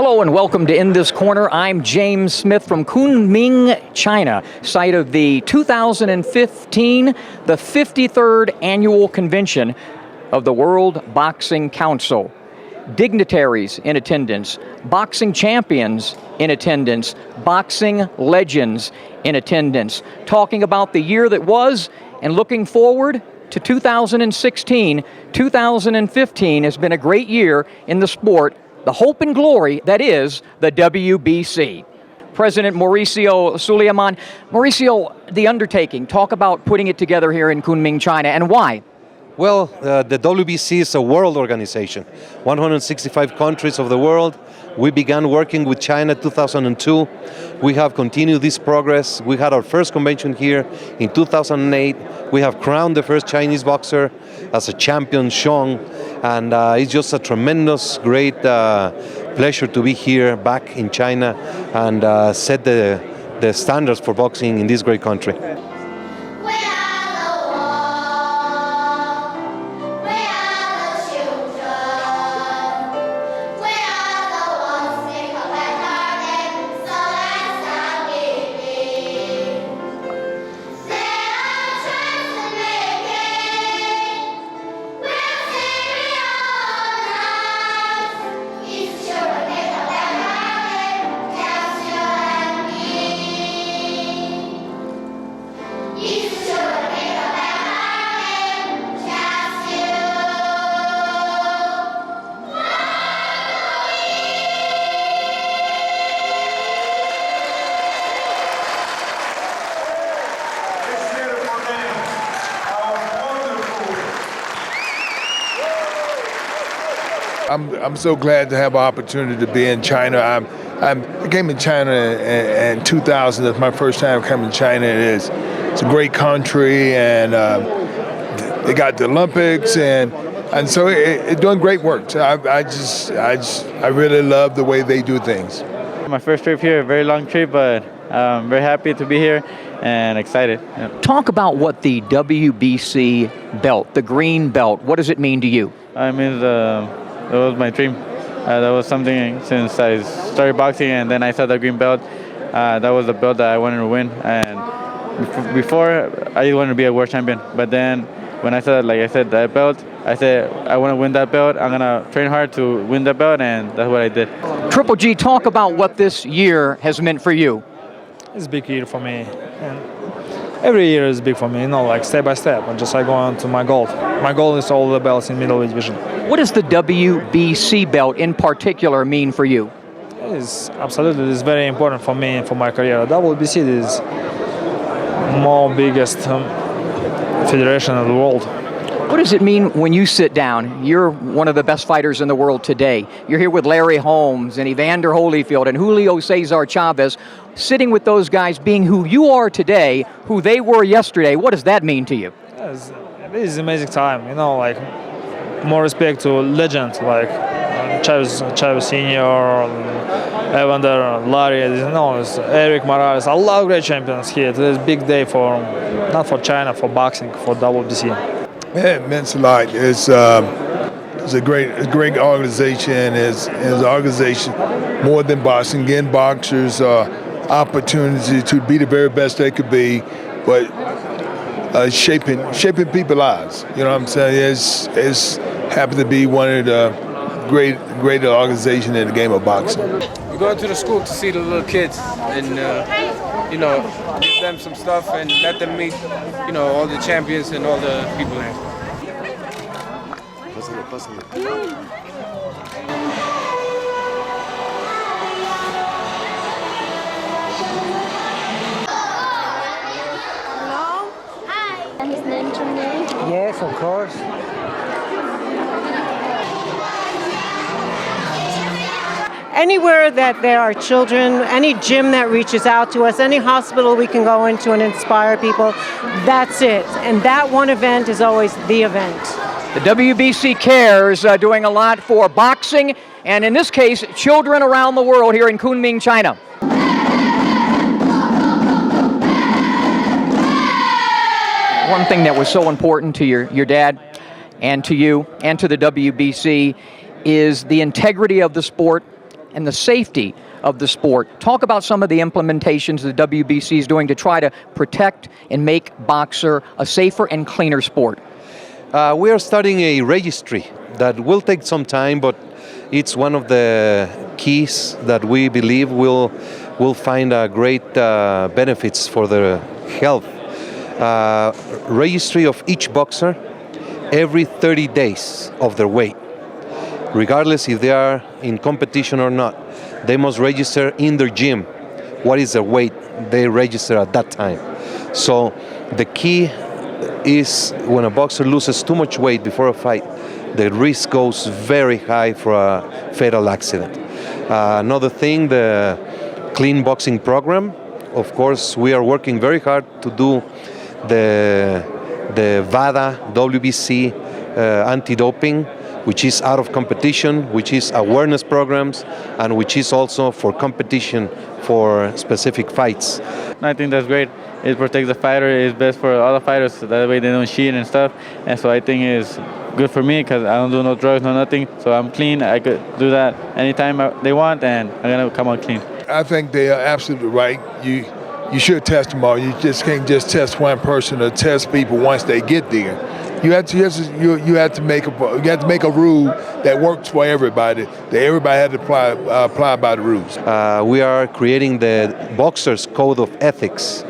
Hello and welcome to In This Corner. I'm James Smith from Kunming, China, site of the 2015, the 53rd Annual Convention of the World Boxing Council. Dignitaries in attendance, boxing champions in attendance, boxing legends in attendance, talking about the year that was and looking forward to 2016. 2015 has been a great year in the sport, the hope and glory that is the WBC. President Mauricio Suleiman. Mauricio, the undertaking, talk about putting it together here in Kunming, China, and why? Well, the WBC is a world organization, 165 countries of the world. We began working with China in 2002. We have continued this progress. We had our first convention here in 2008. We have crowned the first Chinese boxer as a champion, Xiong, and it's just a tremendous, great pleasure to be here back in China and set the standards for boxing in this great country. I'm so glad to have an opportunity to be in China. I came in China in 2000. That's my first time coming to China. It's a great country, and they got the Olympics, and so it's doing great work. So I really love the way they do things. My first trip here, a very long trip, but I'm very happy to be here and excited. Yeah. Talk about what the WBC belt, the green belt, what does it mean to you? I mean, that was my dream. That was something since I started boxing, and then I saw the green belt. That was the belt that I wanted to win. And before, I wanted to be a world champion. But then when I saw, like I said, that belt, I said, I want to win that belt. I'm going to train hard to win that belt, and that's what I did. Triple G, talk about what this year has meant for you. It's a big year for me. And every year is big for me, like step by step. And just I go on to my goal. My goal is all the belts in middleweight division. What does the WBC belt in particular mean for you? It's very important for me and for my career. WBC is more biggest federation in the world. What does it mean when you sit down? You're one of the best fighters in the world today. You're here with Larry Holmes and Evander Holyfield and Julio Cesar Chavez, sitting with those guys, being who you are today, who they were yesterday. What does that mean to you? It is an amazing time, like more respect to legends like Chavez Senior, Evander, Larry, it's Eric Morales. A lot of great champions here. It's a big day not for China, for boxing, for WBC. It means a lot. It's a great organization. It's an organization more than boxing, getting boxers opportunity to be the very best they could be, but shaping people's lives. You know what I'm saying? It's happy to be one of the great organizations in the game of boxing. We go to the school to see the little kids and give them some stuff and let them meet all the champions and all the people there. Hello? Hi. His name to me? Yes, of course. Anywhere that there are children, any gym that reaches out to us, any hospital we can go into and inspire people, that's it. And that one event is always the event. The WBC Cares doing a lot for boxing, and in this case, children around the world here in Kunming, China. One thing that was so important to your dad and to you and to the WBC is the integrity of the sport, and the safety of the sport. Talk about some of the implementations the WBC is doing to try to protect and make boxer a safer and cleaner sport. We are starting a registry that will take some time, but it's one of the keys that we believe will find great benefits for the health. Registry of each boxer every 30 days of their weight. Regardless if they are in competition or not, they must register in their gym what is their weight they register at that time. So the key is when a boxer loses too much weight before a fight, the risk goes very high for a fatal accident. Another thing, the clean boxing program. Of course, we are working very hard to do the WADA, WBC anti-doping, which is out of competition, which is awareness programs, and which is also for competition for specific fights. I think that's great. It protects the fighter. It's best for all the fighters, so that way they don't cheat and stuff. And so I think it's good for me because I don't do no drugs, no nothing. So I'm clean. I could do that anytime they want, and I'm going to come out clean. I think they are absolutely right. You should test them all. You just can't just test one person or test people once they get there. You have to make a rule that works for everybody. That everybody has to apply by the rules. We are creating the Boxers Code of Ethics,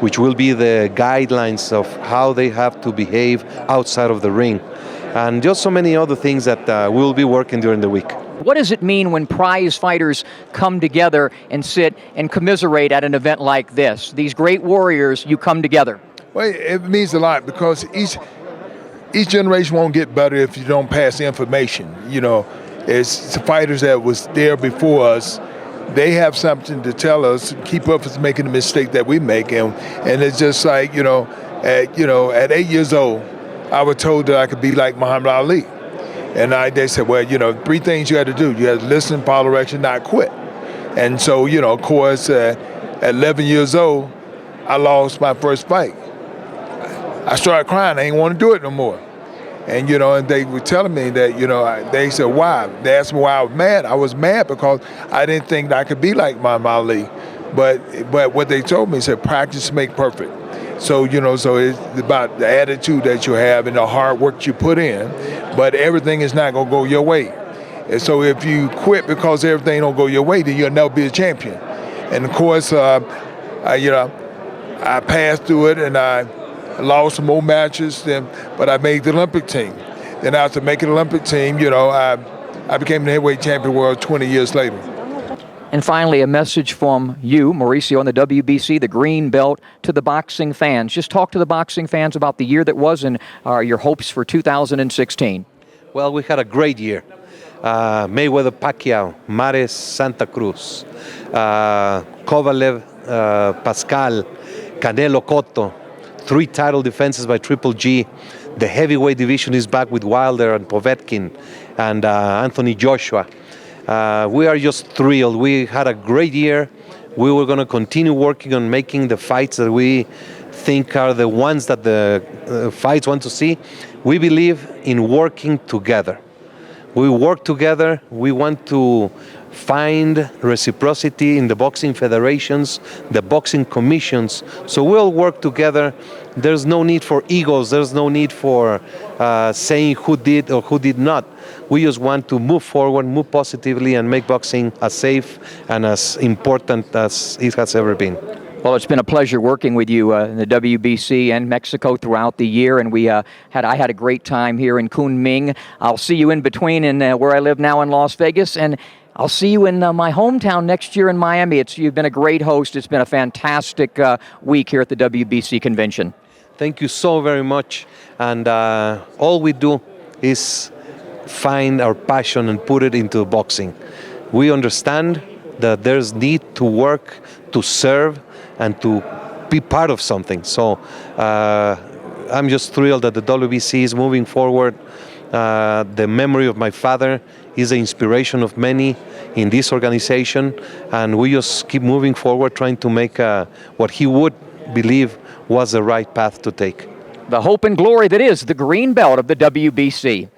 which will be the guidelines of how they have to behave outside of the ring, and just so many other things that we'll be working during the week. What does it mean when prize fighters come together and sit and commiserate at an event like this? These great warriors, you come together. Well, it means a lot because each generation won't get better if you don't pass the information. You know, it's the fighters that was there before us. They have something to tell us, keep up with making the mistake that we make. And it's just like, at 8 years old, I was told that I could be like Muhammad Ali. And they said, well, 3 things you had to do. You had to listen, follow direction, not quit. And so, of course, at 11 years old, I lost my first fight. I started crying. I didn't want to do it no more. And, and they were telling me that, they said, why? They asked me why I was mad. I was mad because I didn't think that I could be like Muhammad Ali. But what they told me, said, practice make perfect. So, so it's about the attitude that you have and the hard work you put in, but everything is not going to go your way. And so if you quit because everything don't go your way, then you'll never be a champion. And of course, I passed through it and I lost some more matches, but I made the Olympic team. Then after making the Olympic team, I became the heavyweight champion of the world 20 years later. And finally, a message from you, Mauricio, on the WBC, the green belt, to the boxing fans. Just talk to the boxing fans about the year that was and your hopes for 2016. Well, we had a great year. Mayweather Pacquiao, Mares Santa Cruz, Kovalev Pascal, Canelo Cotto, 3 title defenses by Triple G. The heavyweight division is back with Wilder and Povetkin and Anthony Joshua. We are just thrilled. We had a great year. We were going to continue working on making the fights that we think are the ones that the fights want to see. We believe in working together. We work together. We want to find reciprocity in the boxing federations, the boxing commissions. So we'll work together. There's no need for egos. There's no need for saying who did or who did not. We just want to move forward, move positively, and make boxing as safe and as important as it has ever been. Well, it's been a pleasure working with you in the WBC and Mexico throughout the year, and I had a great time here in Kunming. I'll see you in between in where I live now in Las Vegas, and I'll see you in my hometown next year in Miami. You've been a great host. It's been a fantastic week here at the WBC Convention. Thank you so very much, and all we do is find our passion and put it into boxing. We understand that there's need to work, to serve, and to be part of something. So I'm just thrilled that the WBC is moving forward. The memory of my father is the inspiration of many in this organization, and we just keep moving forward, trying to make what he would believe was the right path to take. The hope and glory that is the green belt of the WBC.